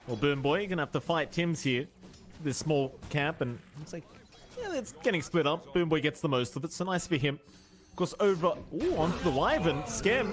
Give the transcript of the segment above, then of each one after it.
Well, Boom Boy, you're gonna have to fight Tim's here. This small camp, and it's like, yeah, it's getting split up. Boom Boy gets the most of it, so nice for him. Of course, over, onto the Wyvern. Scam.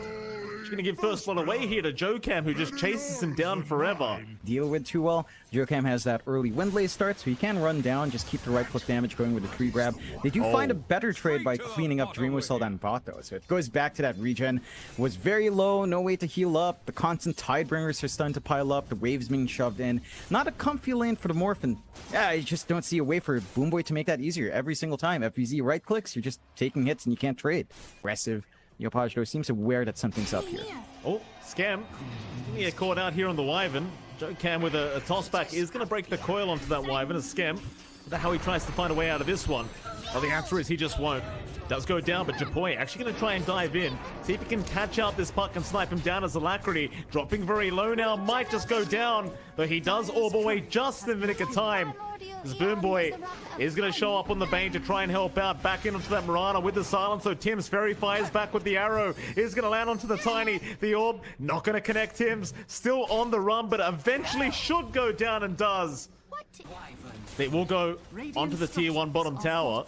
She's gonna give first blood away here to Jocam, who just chases him down forever. Deal with too well. Jocam has that early Windlaze start, so he can run down, just keep the right click damage going with the tree grab. They do find a better trade by cleaning up Dream Whistle than bot, though, so it goes back to that regen. Was very low, no way to heal up. The constant Tidebringers are starting to pile up. The waves being shoved in. Not a comfy lane for the Morph, and yeah, you just don't see a way for Boom Boy to make that easier every single time. FBZ right clicks, you're just taking hits and you can't trade. Aggressive. LatepostDota seems aware that something's up here. Oh, Scam. Yeah, caught out here on the Wyvern. Jocam with a toss back is going to break the coil onto that Wyvern. As Scam, I wonder how he tries to find a way out of this one. Well, the answer is he just won't. Does go down, but Japoy actually going to try and dive in. See if he can catch out this puck and snipe him down as Alacrity. Dropping very low now, might just go down. Though he does orb away just in the nick of time. This Boom Boy is going to show up on the Bane to try and help out. Back in onto that Mirana with the silence. So Tim's Fairy fires back with the arrow. Is going to land onto the Tiny. The orb not going to connect Tim's. Still on the run, but eventually should go down and does. They will go onto the tier 1 bottom tower.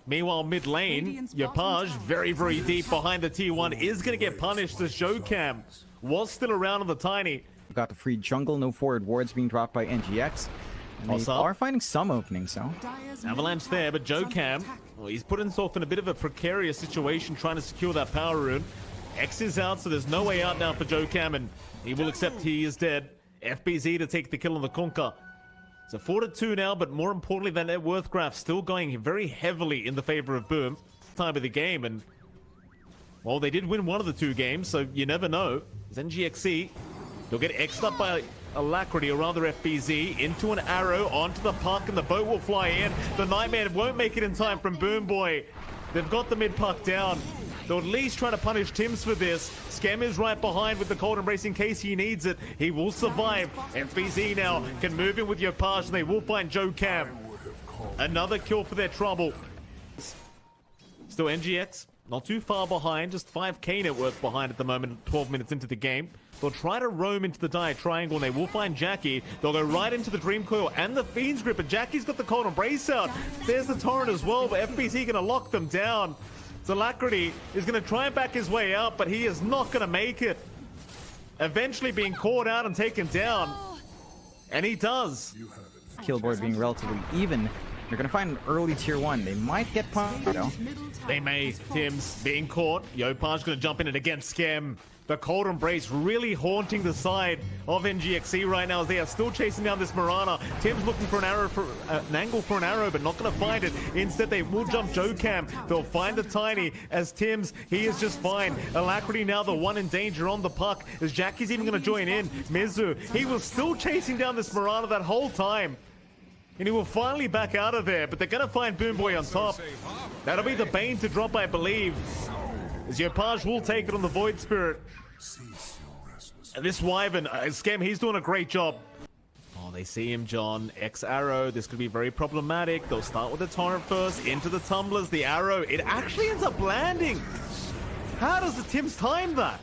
Meanwhile, mid lane, Yopaj, very, very deep behind the tier 1, is going to get punished as Jocam was still around on the Tiny. Got the free jungle, no forward wards being dropped by ngx. And they are finding some openings, so. Avalanche there, but Jocam, well, he's put himself in a bit of a precarious situation trying to secure that power rune. X is out, so there's no way out now for Jocam, and he will accept he is dead. FBZ to take the kill on the Conquer. So 4-2 now, but more importantly, that net worth graph still going very heavily in the favor of Boom. Time of the game, and well, they did win one of the 2 games, so you never know. It's ngxsea. He'll get X'd up by Alacrity, or rather FBZ, into an arrow, onto the puck, and the boat will fly in. The Nightmare won't make it in time from Boom Boy. They've got the mid puck down. They'll at least try to punish Tims for this. Scam is right behind with the cold embrace in case he needs it. He will survive. FBZ now can move in with Yopaj, and they will find Jocam. Another kill for their trouble. Still ngx, not too far behind, just 5k net worth behind at the moment, 12 minutes into the game. They'll try to roam into the dire triangle, and they will find Jackie. They'll go right into the Dream Coil and the Fiend's Grip, but Jackie's got the cold embrace out. There's the Torrent as well, but FBZ gonna lock them down. So Alacrity is gonna try and back his way out, but he is not gonna make it. Eventually being caught out and taken down. And he does. Kill board being relatively even. They're gonna find an early tier 1. They might get punished, you know. They may. Tim's being caught. Yopaj gonna jump in it against Scam. The cold embrace really haunting the side of ngxsea right now as they are still chasing down this Mirana. Tim's looking for an arrow, for an angle for an arrow, but not going to find it. Instead, they will jump Jocam. They'll find the Tiny as Tim's. He is just fine. Alacrity now the one in danger on the puck as Jackie's even going to join in. Mizu, he was still chasing down this Mirana that whole time. And he will finally back out of there, but they're going to find Boom Boy on top. That'll be the Bane to drop, I believe. As Yopaj will take it on the Void Spirit. And this Wyvern, Scam, he's doing a great job. Oh, they see him, John. X arrow. This could be very problematic. They'll start with the Torrent first, into the Tumblers, the arrow. It actually ends up landing. How does the Tims time that?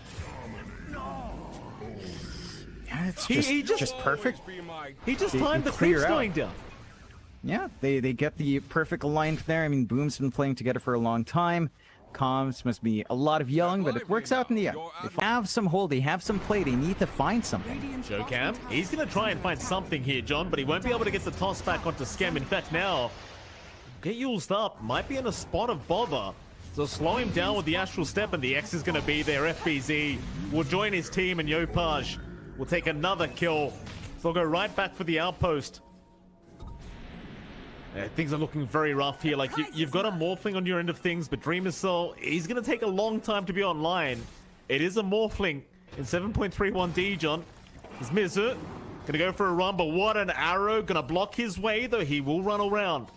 Yeah, it's just perfect. He just timed the creeps going down. Yeah, they get the perfect alignment there. I mean, Boom's been playing together for a long time. Comms must be a lot of yelling, but it works out in the end. They have some hold, they have some play, they need to find something. Jocam, he's going to try and find something here, John, but he won't be able to get the toss back onto Scam. In fact, now, get used up, might be in a spot of bother. So slow him down with the Astral Step, and the X is going to be there. FBZ will join his team, and Yopaj will take another kill. So they'll go right back for the outpost. Things are looking very rough here. Like, you've got a Morphling on your end of things, but Dream Missile, he's going to take a long time to be online. It is a Morphling in 7.31D, John. Is Mizu going to go for a run, but what an arrow. Going to block his way, though he will run around.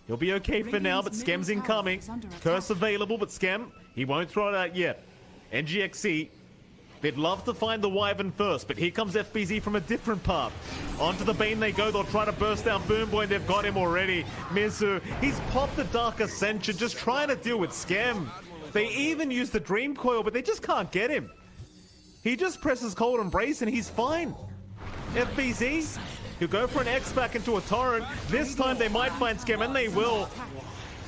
He'll be okay for now, but Scam's incoming. Curse available, but Scam, he won't throw it out yet. ngxsea, they'd love to find the Wyvern first, but here comes FBZ from a different path. Onto the Bane they go. They'll try to burst down Boom Boy, and they've got him already. Mizu, he's popped the Dark Ascension, just trying to deal with Scam. They even use the Dream Coil, but they just can't get him. He just presses Cold Embrace, and he's fine. FBZ, who go for an X back into a torrent. This time they might find Scam, and they will.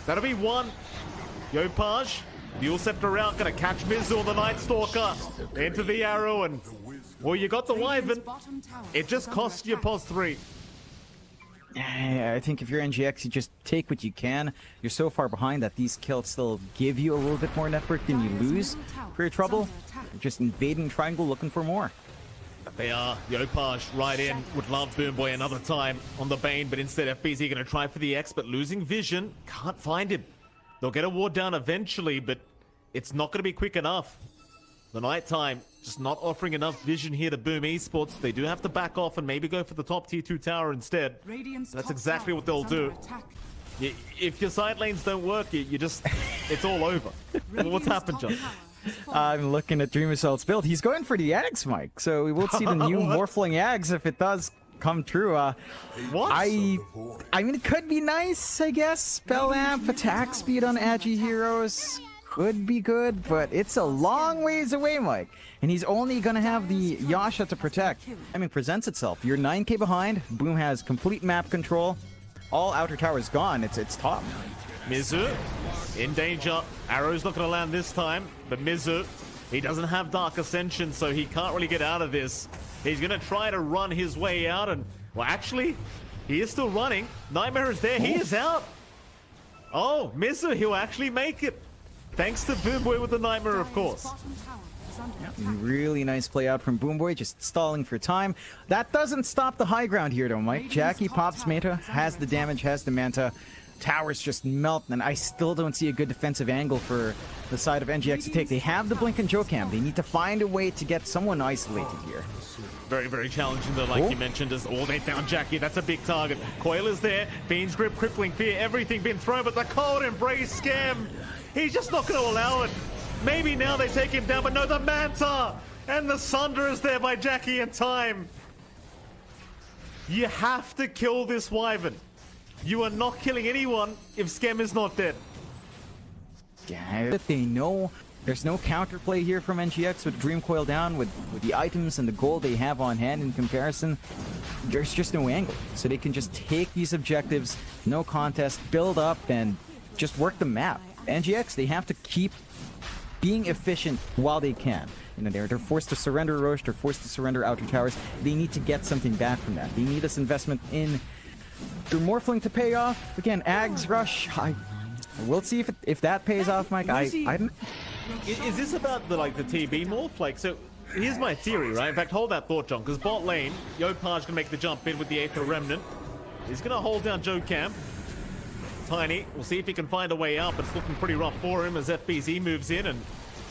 That'll be one. Yopaj, Dual Scepter out, gonna catch Mizu on the Night Stalker. Into the arrow, and well, you got the Wyvern. It just cost you Pos3. I think if you're NGX, you just take what you can. You're so far behind that these kills still give you a little bit more network than you lose for your trouble. You're just invading triangle looking for more. They are. Yopaj right in. Would love Boomboy another time on the Bane, but instead FBZ gonna try for the X, but losing vision. Can't find him. They'll get a ward down eventually, but it's not gonna be quick enough. The nighttime just not offering enough vision here to Boom Esports. They do have to back off and maybe go for the top tier 2 tower instead. That's exactly what they'll do. If your side lanes don't work, you just, it's all over. What's happened, John? I'm looking at DreamAssault's build. He's going for the Ags, Mike. So we will see the new Morphling Ags if it does come true. What? I mean, it could be nice, I guess. Spell amp, attack speed on Agi heroes could be good, but it's a long ways away, Mike. And he's only gonna have the Yasha to protect. I mean, presents itself. You're 9k behind. Boom has complete map control. All outer towers gone. It's tough. Mizu in danger. Arrow's not gonna land this time, but Mizu, he doesn't have Dark Ascension, so he can't really get out of this. He's gonna try to run his way out, and well, actually, he is still running. Nightmare is there. He is out. Oh, Mizu, he'll actually make it. Thanks to Boomboy with the Nightmare, of course. Yeah, really nice play out from Boomboy, just stalling for time. That doesn't stop the high ground here, though, Mike. Jackie pops Meta, has the damage, has the Manta. Towers just melt, and I still don't see a good defensive angle for the side of NGX to take. They have the Blink and Jokam. They need to find a way to get someone isolated here. Very, very challenging, though, like you mentioned, as they found Jackie. That's a big target. Coil is there. Fiend's Grip, Crippling Fear, everything been thrown, but the Cold Embrace Scam. He's just not going to allow it. Maybe now they take him down, but no, the Manta! And the Sunder is there by Jackie in time. You have to kill this Wyvern. You are not killing anyone if Scam is not dead. Yeah, they know there's no counterplay here from NGX with Dream Coil down, with the items and the gold they have on hand in comparison. There's just no angle. So they can just take these objectives, no contest, build up, and just work the map. NGX, they have to keep being efficient while they can. You know, they're forced to surrender Roche, they're forced to surrender outer towers. They need to get something back from that. They need this investment in their Morphling to pay off. Again, Ags Rush. We'll see if that pays off, Mike. I don't. Is this about the TB morph? Like, so here's my theory, right? In fact, hold that thought, John, because bot lane, Yopaj can make the jump in with the Aether Remnant. He's gonna hold down Jokam. Tiny, we'll see if he can find a way out, but it's looking pretty rough for him as FBZ moves in, and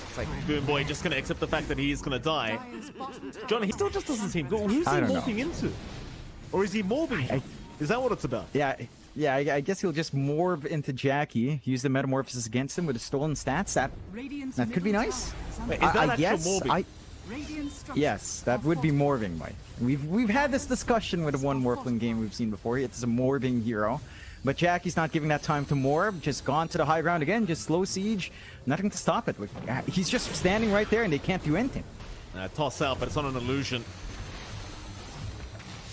it's like Boomboy just gonna accept the fact that he is gonna die. John, he still just doesn't seem good. Who's he morphing into? Or is he morbing? Is that what it's about? Yeah, I guess he'll just morph into Jackie, use the Metamorphosis against him with his stolen stats. That could be nice. Wait, is that actual morbing? Yes, that would be morphing, Mike. We've had this discussion with the one Morphling game we've seen before. It's a morphing hero. But Jackie's not giving that time to morph, just gone to the high ground again, just slow siege, nothing to stop it. He's just standing right there and they can't do anything. Toss out, but it's not an illusion.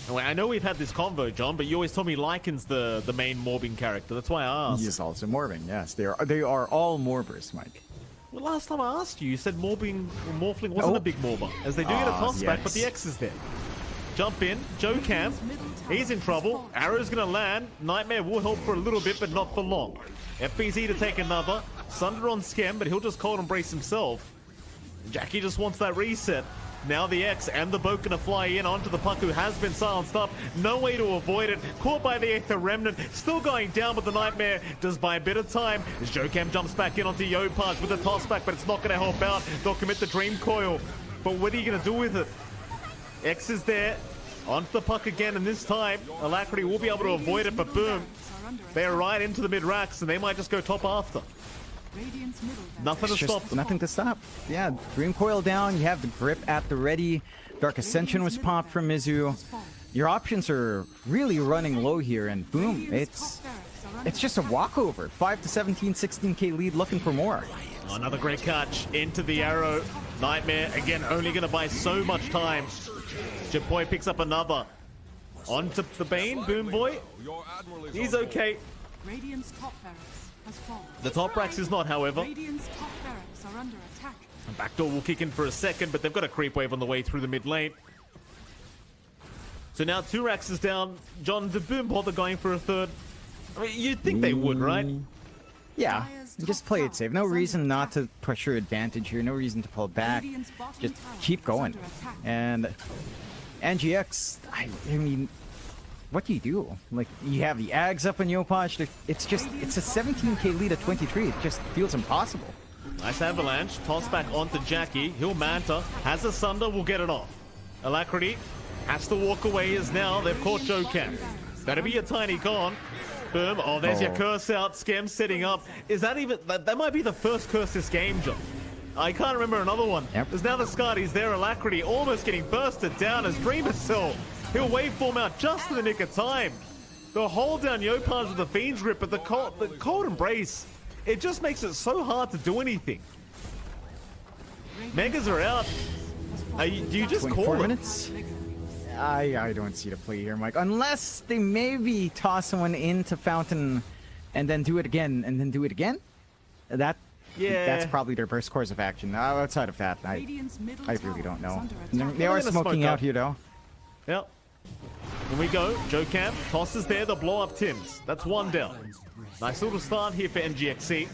Anyway, I know we've had this convo, John, but you always told me Lycan's the main morbing character. That's why I asked. He is also morbing, yes. They are all morbers, Mike. Well, last time I asked you, you said Morphling wasn't a big morber, as they do get a toss back, but the X is there. Jump in, Jokam, he's in trouble, Arrow's gonna land, Nightmare will help for a little bit, but not for long. FBZ to take another, Sunder on Scam, but he'll just Cold Embrace himself. Jackie just wants that reset. Now the X and the boat gonna fly in onto the puck who has been silenced up. No way to avoid it. Caught by the Aether Remnant. Still going down, but the Nightmare does buy a bit of time. As Jokam jumps back in onto Yopaj with a toss back, but it's not gonna help out. They'll commit the Dream Coil. But what are you gonna do with it? X is there. Onto the puck again, and this time Alacrity will be able to avoid it, but boom. They're right into the mid-racks, and they might just go top after. Nothing to stop. Nothing to stop. Yeah, Dream Coil down. You have the grip at the ready. Dark Ascension was popped from Mizu. Your options are really running low here, and boom, it's just a walkover. 5 to 17, 16k lead, looking for more. Oh, another great catch into the arrow. Nightmare, again, only going to buy so much time. Japoy picks up another. Onto the Bane, Boom Boy. He's okay. Radiant's top barracks has fallen. The top racks is not, however. Radiant's top barracks are under attack. Backdoor will kick in for a second, but they've got a creep wave on the way through the mid lane. So now 2 racks is down. John, did Boom bother going for a third? I mean, you'd think they would, right? Yeah, just play it safe. No reason not to push your advantage here. No reason to pull back. Just keep going. And ngx, I mean, what do you do? Like, you have the Ags up in Yopaj. It's a 17k lead at 23. It just feels impossible. Nice avalanche. Toss back onto Jackie. He'll Manta. Has a Sunder. Will get it off. Alacrity has to walk away as now they've caught Jokan. Better be a tiny con. Boom. Oh, there's your curse out. Scam setting up. Is that even... That might be the first curse this game, John. I can't remember another one. Yep. There's now the Scotty's there. Alacrity almost getting bursted down as Dreamer Cell. He'll waveform out just in the nick of time. The hold down Yopaj with the Fiend's Grip, but the cold embrace, it just makes it so hard to do anything. Megas are out. Do you just 24 call minutes? I don't see the play here, Mike. Unless they maybe toss someone into Fountain and then do it again and then do it again. That's probably their first course of action. Outside of that, I really don't know. They are smoking out here, though. Yep. Here we go. Jokan tosses there. The blow up Tims. That's one down. Nice little start here for ngxsea.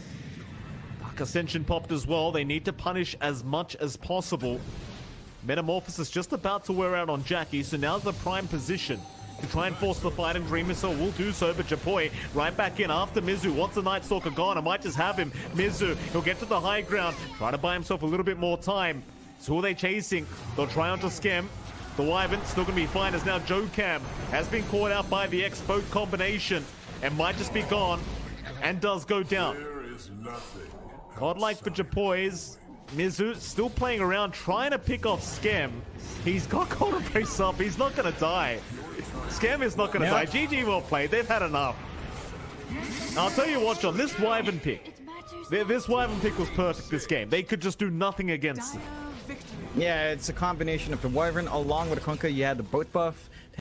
Dark Ascension popped as well. They need to punish as much as possible. Metamorphosis just about to wear out on Jackie, so now's the prime position to try and force the fight, and Dream Missile will do so, but Japoy right back in after Mizu. Once the Night Stalker gone, I might just have him. Mizu, he'll get to the high ground, try to buy himself a little bit more time. So who are they chasing? They'll try onto Scam. The Wyvern still going to be fine as now Jokam has been caught out by the X-Boat combination and might just be gone and does go down. Godlike for Japoy's. Mizu still playing around, trying to pick off Scam. He's got Cold Embrace up. He's not going to die. Scam is not going to die. GG well played. They've had enough. I'll tell you what, John. This Wyvern pick. This Wyvern pick was perfect this game. They could just do nothing against it. Yeah, it's a combination of the Wyvern along with the Kunkka. You had the boat buff.